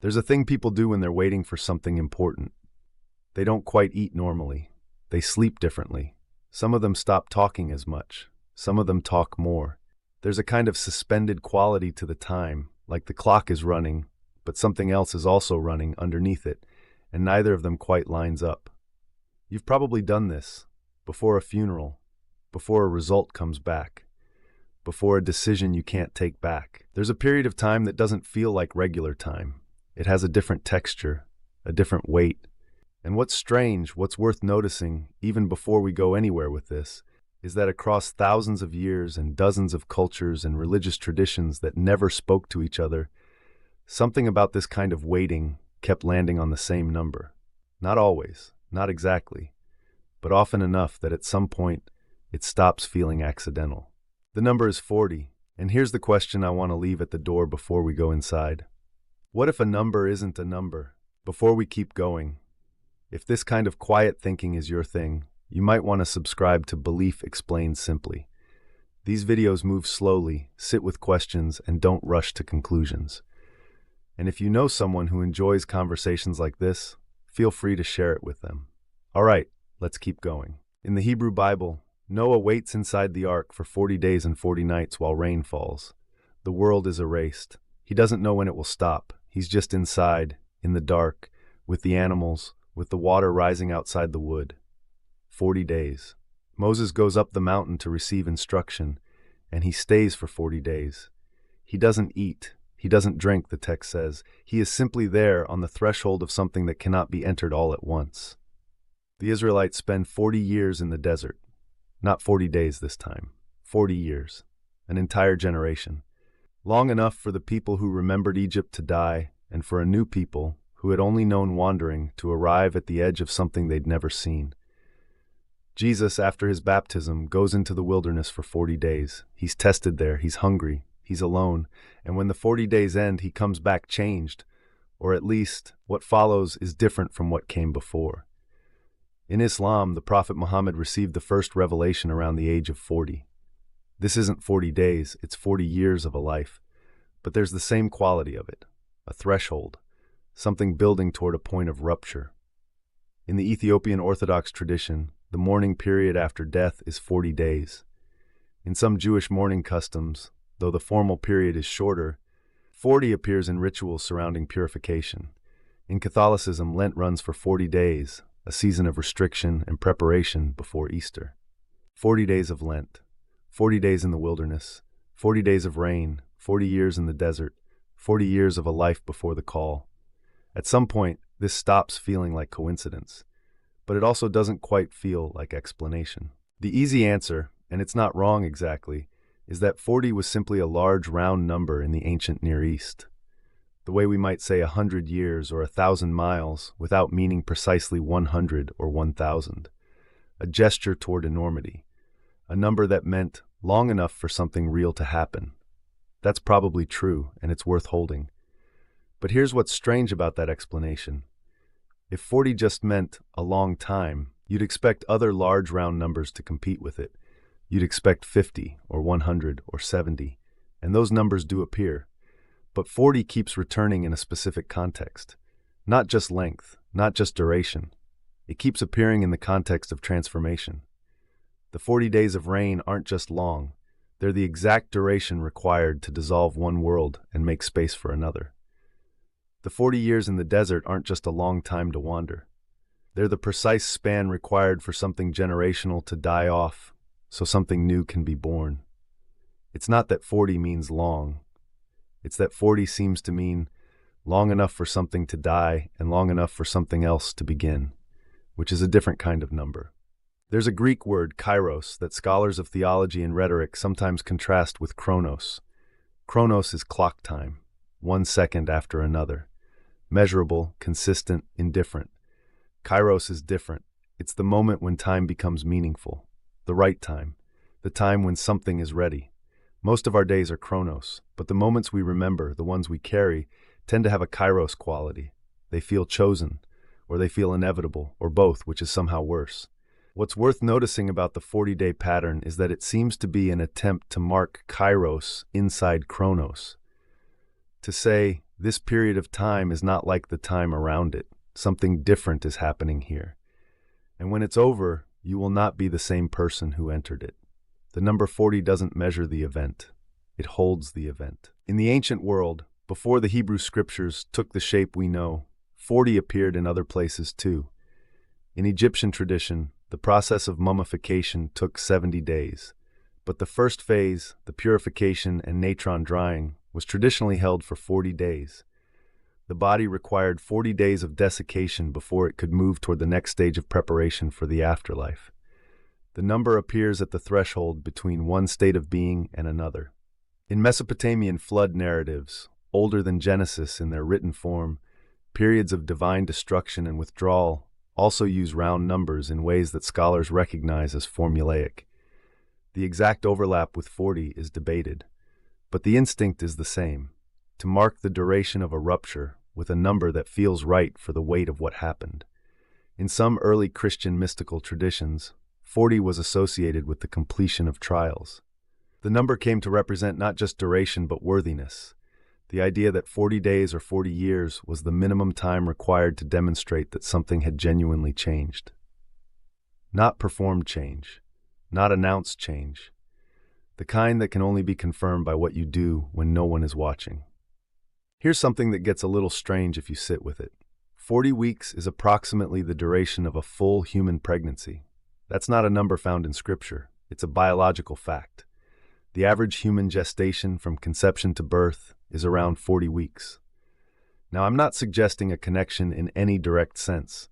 There's a thing people do when they're waiting for something important. They don't quite eat normally. They sleep differently. Some of them stop talking as much. Some of them talk more. There's a kind of suspended quality to the time, like the clock is running, but something else is also running underneath it, and neither of them quite lines up. You've probably done this before a funeral, before a result comes back, before a decision you can't take back. There's a period of time that doesn't feel like regular time. It has a different texture, a different weight. And what's strange, what's worth noticing, even before we go anywhere with this, is that across thousands of years and dozens of cultures and religious traditions that never spoke to each other, something about this kind of waiting kept landing on the same number. Not always, not exactly, but often enough that at some point it stops feeling accidental. The number is 40, and here's the question I want to leave at the door before we go inside. What if a number isn't a number? Before we keep going, if this kind of quiet thinking is your thing, you might want to subscribe to Belief Explained Simply. These videos move slowly, sit with questions, and don't rush to conclusions. And if you know someone who enjoys conversations like this, feel free to share it with them. All right, let's keep going. In the Hebrew Bible, Noah waits inside the ark for 40 days and 40 nights while rain falls. The world is erased. He doesn't know when it will stop. He's just inside, in the dark, with the animals, with the water rising outside the wood. 40 days. Moses goes up the mountain to receive instruction, and he stays for 40 days. He doesn't eat. He doesn't drink, the text says. He is simply there on the threshold of something that cannot be entered all at once. The Israelites spend 40 years in the desert. Not 40 days this time. 40 years. An entire generation. Long enough for the people who remembered Egypt to die, and for a new people who had only known wandering to arrive at the edge of something they'd never seen. Jesus, after his baptism, goes into the wilderness for 40 days. He's tested there, he's hungry, he's alone, and when the 40 days end, he comes back changed, or at least what follows is different from what came before. In Islam, the Prophet Muhammad received the first revelation around the age of 40. This isn't 40 days, it's 40 years of a life, but there's the same quality of it, a threshold, something building toward a point of rupture. In the Ethiopian Orthodox tradition, the mourning period after death is 40 days. In some Jewish mourning customs, though the formal period is shorter, 40 appears in rituals surrounding purification. In Catholicism, Lent runs for 40 days, a season of restriction and preparation before Easter. 40 days of Lent, 40 days in the wilderness, 40 days of rain, 40 years in the desert, 40 years of a life before the call. At some point, this stops feeling like coincidence, but it also doesn't quite feel like explanation. The easy answer, and it's not wrong exactly, is that 40 was simply a large round number in the ancient Near East. The way we might say 100 years or 1,000 miles without meaning precisely 100 or 1,000. A gesture toward enormity. A number that meant long enough for something real to happen. That's probably true, and it's worth holding. But here's what's strange about that explanation. If 40 just meant a long time, you'd expect other large round numbers to compete with it. You'd expect 50 or 100 or 70, and those numbers do appear. But 40 keeps returning in a specific context. Not just length, not just duration. It keeps appearing in the context of transformation. The 40 days of rain aren't just long. They're the exact duration required to dissolve one world and make space for another. The 40 years in the desert aren't just a long time to wander. They're the precise span required for something generational to die off, so something new can be born. It's not that 40 means long. It's that 40 seems to mean long enough for something to die and long enough for something else to begin, which is a different kind of number. There's a Greek word, kairos, that scholars of theology and rhetoric sometimes contrast with chronos. Chronos is clock time, 1 second after another. Measurable, consistent, indifferent. Kairos is different. It's the moment when time becomes meaningful. The right time. The time when something is ready. Most of our days are chronos, but the moments we remember, the ones we carry, tend to have a kairos quality. They feel chosen, or they feel inevitable, or both, which is somehow worse. What's worth noticing about the 40-day pattern is that it seems to be an attempt to mark kairos inside chronos. to say, this period of time is not like the time around it. Something different is happening here. And when it's over, you will not be the same person who entered it. The number 40 doesn't measure the event. It holds the event. In the ancient world, before the Hebrew scriptures took the shape we know, 40 appeared in other places too. In Egyptian tradition, the process of mummification took 70 days. But the first phase, the purification and natron drying, was traditionally held for 40 days. The body required 40 days of desiccation before it could move toward the next stage of preparation for the afterlife. The number appears at the threshold between one state of being and another. In Mesopotamian flood narratives, older than Genesis in their written form, periods of divine destruction and withdrawal also use round numbers in ways that scholars recognize as formulaic. The exact overlap with 40 is debated, but the instinct is the same: to mark the duration of a rupture with a number that feels right for the weight of what happened. In some early Christian mystical traditions, 40 was associated with the completion of trials. The number came to represent not just duration but worthiness. The idea that 40 days or 40 years was the minimum time required to demonstrate that something had genuinely changed. Not performed change, not announced change, the kind that can only be confirmed by what you do when no one is watching. Here's something that gets a little strange if you sit with it. 40 weeks is approximately the duration of a full human pregnancy. That's not a number found in Scripture. It's a biological fact. The average human gestation from conception to birth is around 40 weeks. Now, I'm not suggesting a connection in any direct sense.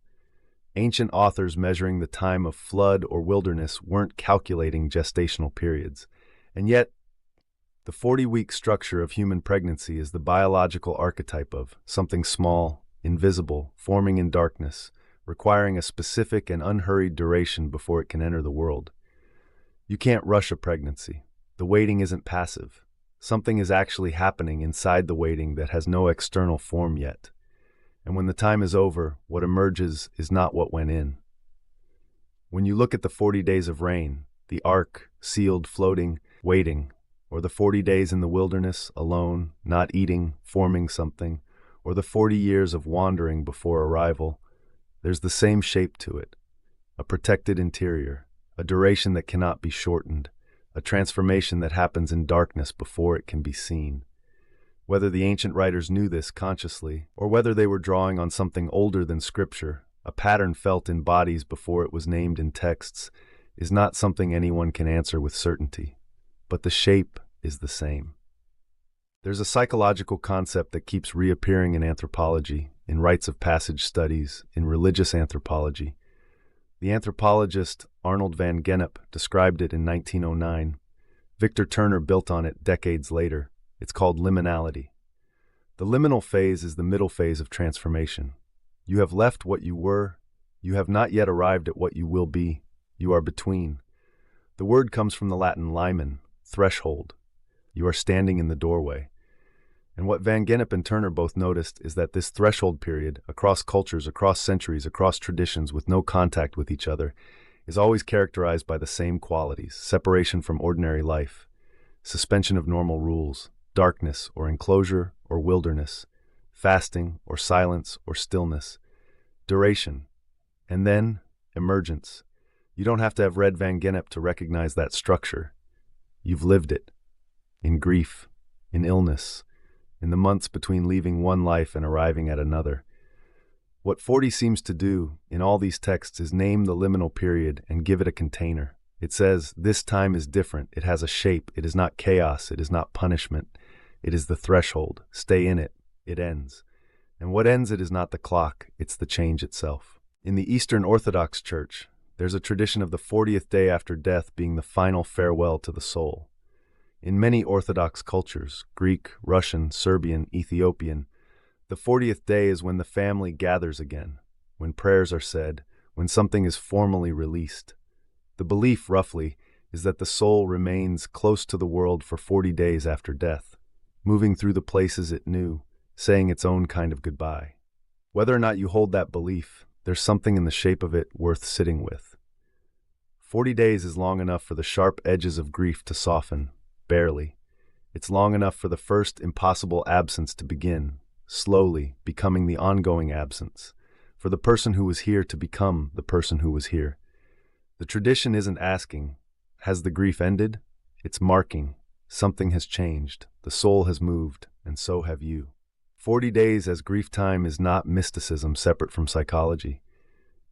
Ancient authors measuring the time of flood or wilderness weren't calculating gestational periods. And yet, the 40-week structure of human pregnancy is the biological archetype of something small, invisible, forming in darkness, requiring a specific and unhurried duration before it can enter the world. You can't rush a pregnancy. The waiting isn't passive. Something is actually happening inside the waiting that has no external form yet. And when the time is over, what emerges is not what went in. When you look at the 40 days of rain, the ark, sealed, floating, waiting, or the 40 days in the wilderness, alone, not eating, forming something, or the 40 years of wandering before arrival, there's the same shape to it: a protected interior, a duration that cannot be shortened, a transformation that happens in darkness before it can be seen. Whether the ancient writers knew this consciously, or whether they were drawing on something older than Scripture, a pattern felt in bodies before it was named in texts, is not something anyone can answer with certainty. But the shape is the same. There's a psychological concept that keeps reappearing in anthropology, in rites of passage studies, in religious anthropology. The anthropologist Arnold van Gennep described it in 1909. Victor Turner built on it decades later. It's called liminality. The liminal phase is the middle phase of transformation. You have left what you were. You have not yet arrived at what you will be. You are between. The word comes from the Latin limen, threshold. You are standing in the doorway. And what Van Gennep and Turner both noticed is that this threshold period, across cultures, across centuries, across traditions, with no contact with each other, is always characterized by the same qualities: separation from ordinary life, suspension of normal rules, darkness or enclosure or wilderness, fasting or silence or stillness, duration, and then emergence. You don't have to have read Van Gennep to recognize that structure. You've lived it. In grief, in illness, in the months between leaving one life and arriving at another. What 40 seems to do in all these texts is name the liminal period and give it a container. It says, this time is different. It has a shape. It is not chaos. It is not punishment. It is the threshold. Stay in it. It ends. And what ends it is not the clock. It's the change itself. In the Eastern Orthodox Church, there's a tradition of the 40th day after death being the final farewell to the soul. In many Orthodox cultures, Greek, Russian, Serbian, Ethiopian, the 40th day is when the family gathers again, when prayers are said, when something is formally released. The belief, roughly, is that the soul remains close to the world for 40 days after death, moving through the places it knew, saying its own kind of goodbye. Whether or not you hold that belief, there's something in the shape of it worth sitting with. 40 days is long enough for the sharp edges of grief to soften, barely. It's long enough for the first impossible absence to begin, slowly becoming the ongoing absence, for the person who was here to become the person who was here. The tradition isn't asking, has the grief ended? It's marking, something has changed, the soul has moved, and so have you. 40 days as grief time is not mysticism separate from psychology.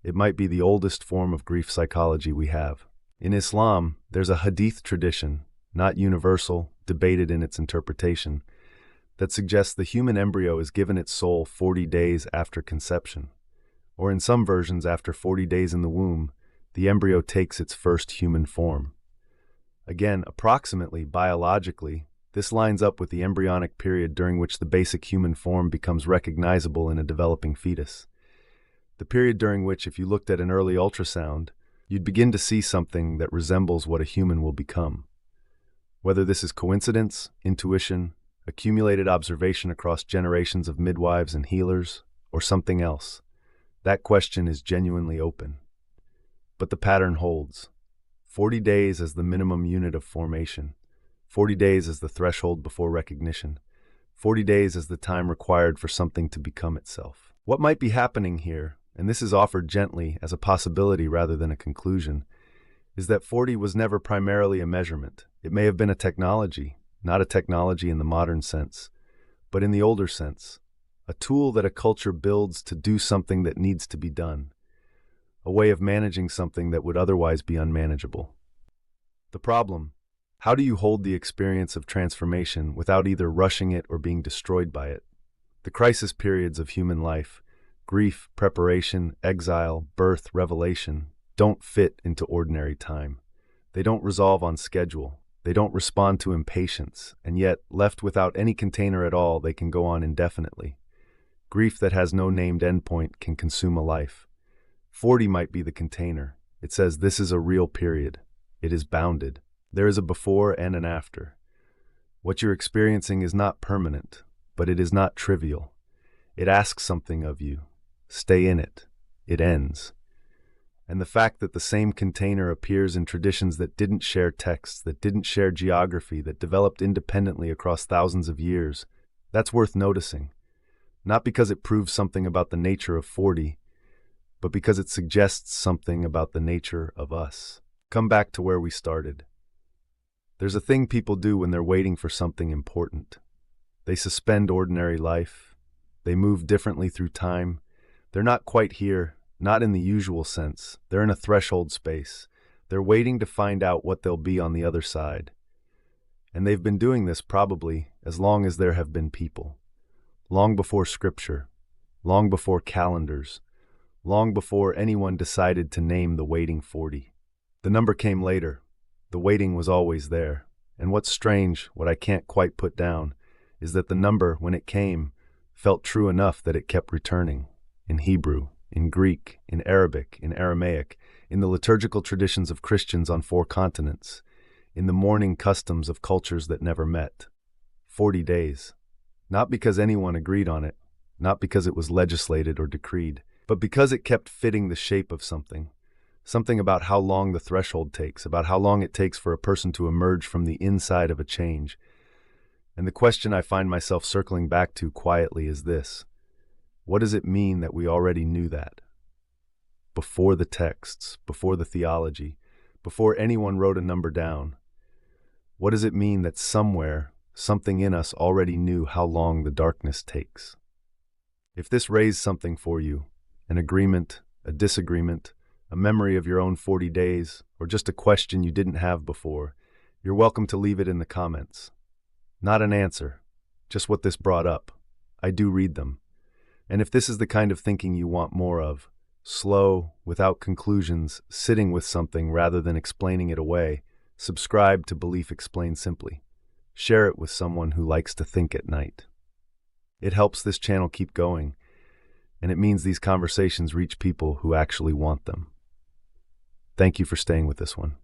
It might be the oldest form of grief psychology we have. In Islam, there's a hadith tradition, not universal, debated in its interpretation, that suggests the human embryo is given its soul 40 days after conception. Or in some versions, after 40 days in the womb, the embryo takes its first human form. Again, approximately, biologically, this lines up with the embryonic period during which the basic human form becomes recognizable in a developing fetus. The period during which, if you looked at an early ultrasound, you'd begin to see something that resembles what a human will become. Whether this is coincidence, intuition, accumulated observation across generations of midwives and healers, or something else, that question is genuinely open. But the pattern holds. 40 days as the minimum unit of formation. 40 days as the threshold before recognition. 40 days as the time required for something to become itself. What might be happening here, and this is offered gently as a possibility rather than a conclusion, is that 40 was never primarily a measurement. It may have been a technology, not a technology in the modern sense, but in the older sense, a tool that a culture builds to do something that needs to be done, a way of managing something that would otherwise be unmanageable. The problem: how do you hold the experience of transformation without either rushing it or being destroyed by it? The crisis periods of human life, grief, preparation, exile, birth, revelation, don't fit into ordinary time. They don't resolve on schedule. They don't respond to impatience, and yet, left without any container at all, they can go on indefinitely. Grief that has no named endpoint can consume a life. 40 might be the container. It says this is a real period. It is bounded. There is a before and an after. What you're experiencing is not permanent, but it is not trivial. It asks something of you. Stay in it. It ends. And the fact that the same container appears in traditions that didn't share texts, that didn't share geography, that developed independently across thousands of years, that's worth noticing. Not because it proves something about the nature of 40, but because it suggests something about the nature of us. Come back to where we started. There's a thing people do when they're waiting for something important. They suspend ordinary life. They move differently through time. They're not quite here. Not in the usual sense. They're in a threshold space. They're waiting to find out what they'll be on the other side. And they've been doing this probably as long as there have been people. Long before scripture. Long before calendars. Long before anyone decided to name the waiting 40. The number came later. The waiting was always there. And what's strange, what I can't quite put down, is that the number, when it came, felt true enough that it kept returning. In Hebrew, in Greek, in Arabic, in Aramaic, in the liturgical traditions of Christians on 4 continents, in the mourning customs of cultures that never met. 40 days. Not because anyone agreed on it, not because it was legislated or decreed, but because it kept fitting the shape of something. Something about how long the threshold takes, about how long it takes for a person to emerge from the inside of a change. And the question I find myself circling back to quietly is this: what does it mean that we already knew that? Before the texts, before the theology, before anyone wrote a number down. What does it mean that somewhere, something in us already knew how long the darkness takes? If this raised something for you, an agreement, a disagreement, a memory of your own 40 days, or just a question you didn't have before, you're welcome to leave it in the comments. Not an answer, just what this brought up. I do read them. And if this is the kind of thinking you want more of, slow, without conclusions, sitting with something rather than explaining it away, subscribe to Belief Explained Simply. Share it with someone who likes to think at night. It helps this channel keep going, and it means these conversations reach people who actually want them. Thank you for staying with this one.